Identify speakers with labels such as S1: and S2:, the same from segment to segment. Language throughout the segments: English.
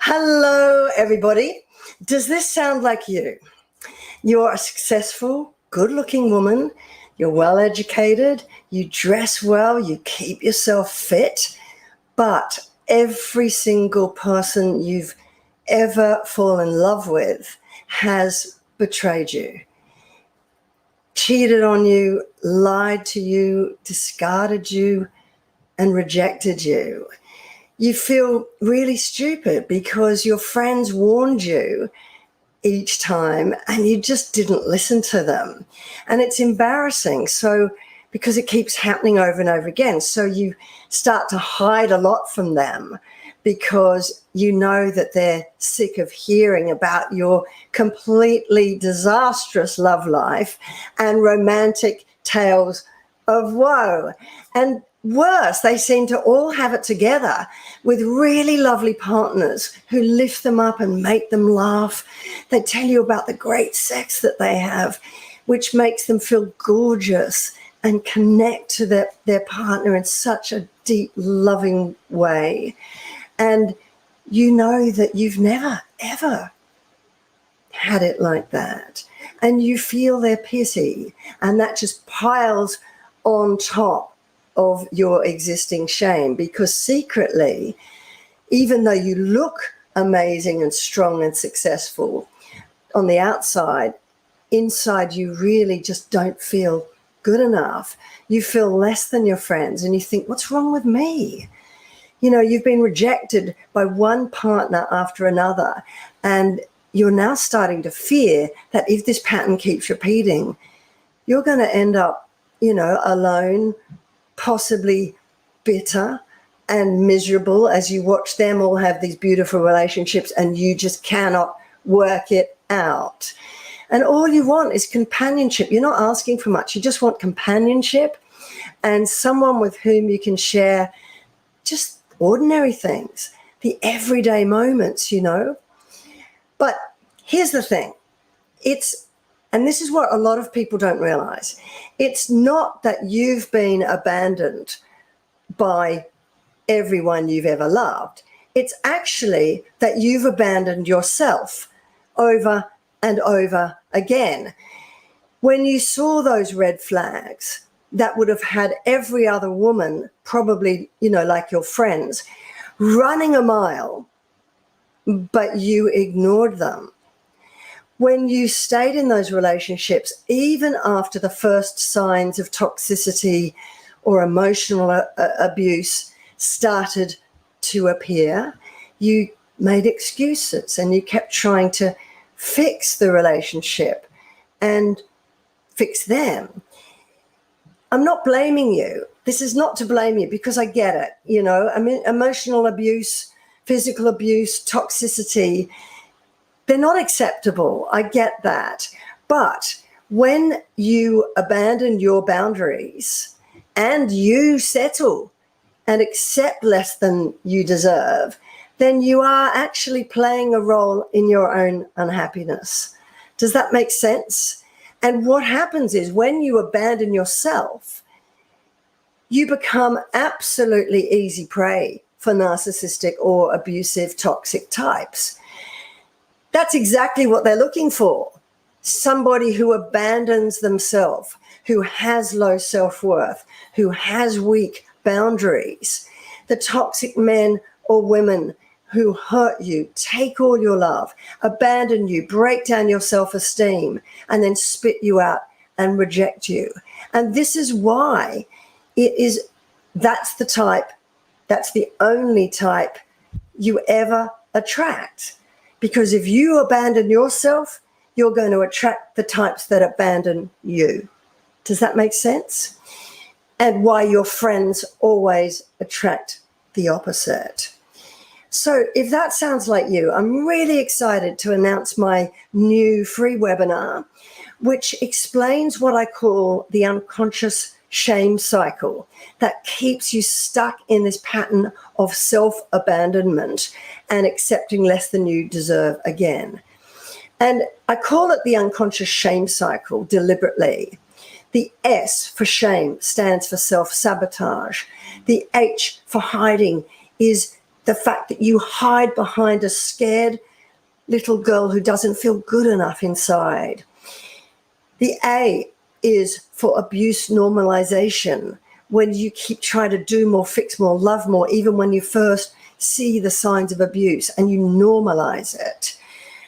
S1: Hello, everybody. Does this sound like you? You're a successful, good-looking woman. You're well-educated. You dress well. You keep yourself fit. But every single person you've ever fallen in love with has betrayed you, cheated on you, lied to you, discarded you, and rejected you. You feel really stupid because your friends warned you each time and you just didn't listen to them. And it's embarrassing. So, because it keeps happening over and over again. So you start to hide a lot from them because you know that they're sick of hearing about your completely disastrous love life and romantic tales of woe. And worse, they seem to all have it together with really lovely partners who lift them up and make them laugh. They tell you about the great sex that they have, which makes them feel gorgeous and connect to their partner in such a deep, loving way. And you know that you've never, ever had it like that. And you feel their pity, and that just piles on top of your existing shame, because secretly, even though you look amazing and strong and successful on the outside, inside you really just don't feel good enough. You feel less than your friends and you think, what's wrong with me? You know, you've been rejected by one partner after another, and you're now starting to fear that if this pattern keeps repeating, you're going to end up, alone, possibly bitter and miserable as you watch them all have these beautiful relationships and you just cannot work it out. And all you want is companionship. You're not asking for much. You just want companionship and someone with whom you can share just ordinary things, the everyday moments, But here's the thing. And this is what a lot of people don't realize. It's not that you've been abandoned by everyone you've ever loved. It's actually that you've abandoned yourself over and over again. When you saw those red flags that would have had every other woman, probably, like your friends, running a mile, but you ignored them. When you stayed in those relationships, even after the first signs of toxicity or emotional abuse started to appear, you made excuses and you kept trying to fix the relationship and fix them. I'm not blaming you. This is not to blame you because I get it. Emotional abuse, physical abuse, toxicity, they're not acceptable. I get that. But when you abandon your boundaries and you settle and accept less than you deserve, then you are actually playing a role in your own unhappiness. Does that make sense? And what happens is when you abandon yourself, you become absolutely easy prey for narcissistic or abusive, toxic types. That's exactly what they're looking for. Somebody who abandons themselves, who has low self-worth, who has weak boundaries. The toxic men or women who hurt you, take all your love, abandon you, break down your self-esteem, and then spit you out and reject you. And this is why that's the only type you ever attract. Because if you abandon yourself, you're going to attract the types that abandon you. Does that make sense? And why your friends always attract the opposite. So if that sounds like you, I'm really excited to announce my new free webinar, which explains what I call the unconscious shame cycle that keeps you stuck in this pattern of self-abandonment and accepting less than you deserve again. And I call it the unconscious shame cycle deliberately. The S for shame stands for self-sabotage. The H for hiding is the fact that you hide behind a scared little girl who doesn't feel good enough inside. The A is for abuse normalization, when you keep trying to do more, fix more, love more, even when you first see the signs of abuse, and you normalize it.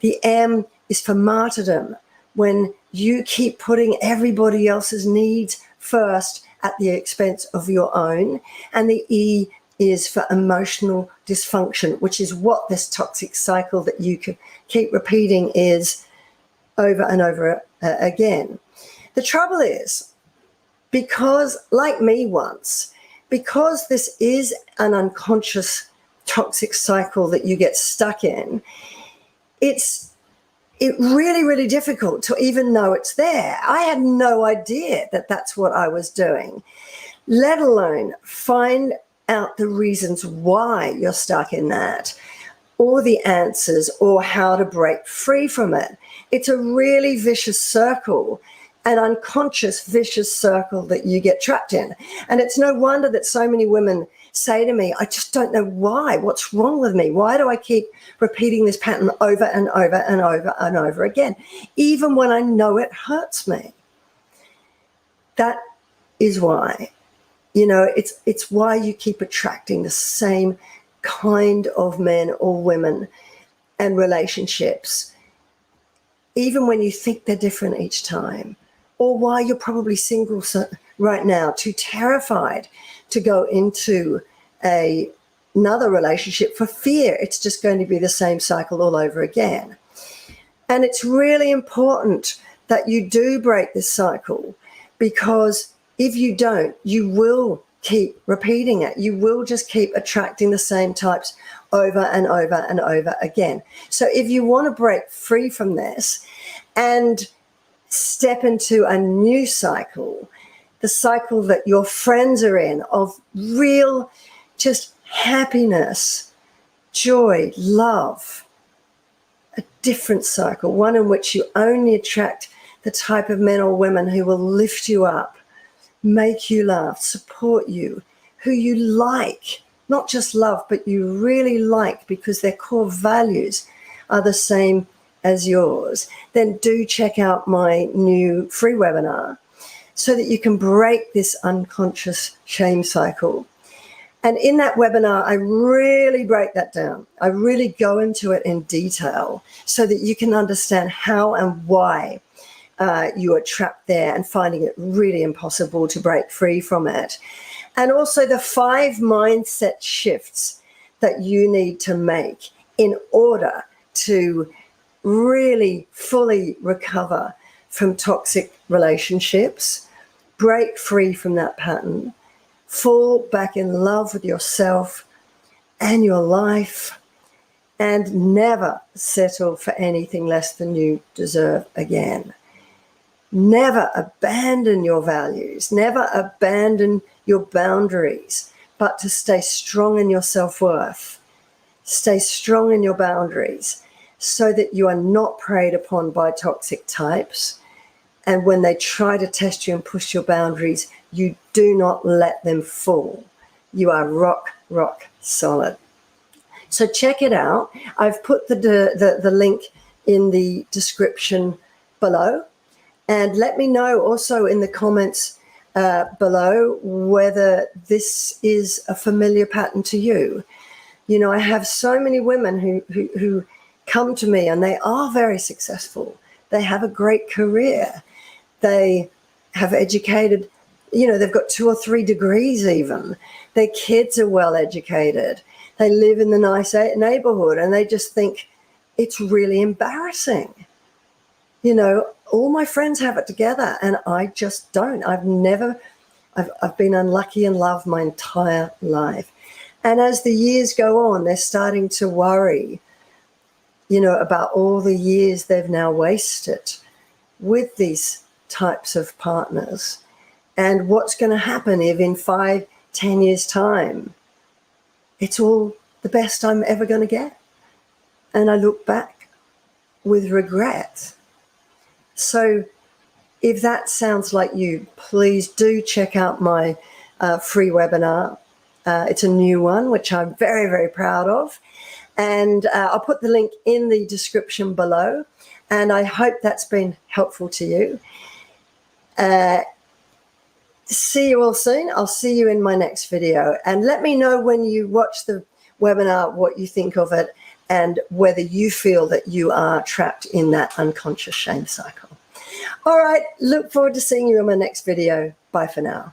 S1: The M is for martyrdom, when you keep putting everybody else's needs first at the expense of your own. And the E is for emotional dysfunction, which is what this toxic cycle that you can keep repeating is over and over again. The trouble is, because, like me once, because this is an unconscious toxic cycle that you get stuck in, it's really, really difficult to even know it's there. I had no idea that that's what I was doing, let alone find out the reasons why you're stuck in that, or the answers, or how to break free from it. It's a really vicious circle, an unconscious vicious circle that you get trapped in. And it's no wonder that so many women say to me, I just don't know why. What's wrong with me? Why do I keep repeating this pattern over and over and over and over again, even when I know it hurts me? That is why. It's why you keep attracting the same kind of men or women and relationships, even when you think they're different each time, or why you're probably single right now, too terrified to go into another relationship for fear it's just going to be the same cycle all over again. And it's really important that you do break this cycle, because if you don't, you will keep repeating it. You will just keep attracting the same types over and over and over again. So if you want to break free from this and step into a new cycle, the cycle that your friends are in, of real just happiness, joy, love, a different cycle, one in which you only attract the type of men or women who will lift you up, make you laugh, support you, who you like, not just love, but you really like because their core values are the same as yours, then do check out my new free webinar so that you can break this unconscious shame cycle. And in that webinar, I really break that down. I really go into it in detail so that you can understand how and why you are trapped there and finding it really impossible to break free from it. And also the 5 mindset shifts that you need to make in order to really fully recover from toxic relationships, break free from that pattern, fall back in love with yourself and your life, and never settle for anything less than you deserve again. Never abandon your values, never abandon your boundaries, but to stay strong in your self-worth, stay strong in your boundaries so that you are not preyed upon by toxic types. And when they try to test you and push your boundaries, you do not let them fall. You are rock solid. So check it out. I've put the link in the description below. And let me know also in the comments below whether this is a familiar pattern to you. You know, I have so many women who come to me and they are very successful. They have a great career. They have educated, you know, they've got 2 or 3 degrees even. Their kids are well educated. They live in the nice neighborhood and they just think it's really embarrassing. You know, all my friends have it together and I just don't. I've been unlucky in love my entire life. And as the years go on, they're starting to worry, you know, about all the years they've now wasted with these types of partners. And what's going to happen if in 5, 10 years' time, it's all the best I'm ever going to get. And I look back with regret. So if that sounds like you, please do check out my free webinar. It's a new one, which I'm very, very proud of. And I'll put the link in the description below. And I hope that's been helpful to you. See you all soon. I'll see you in my next video. And let me know when you watch the webinar what you think of it and whether you feel that you are trapped in that unconscious shame cycle. All right. Look forward to seeing you in my next video. Bye for now.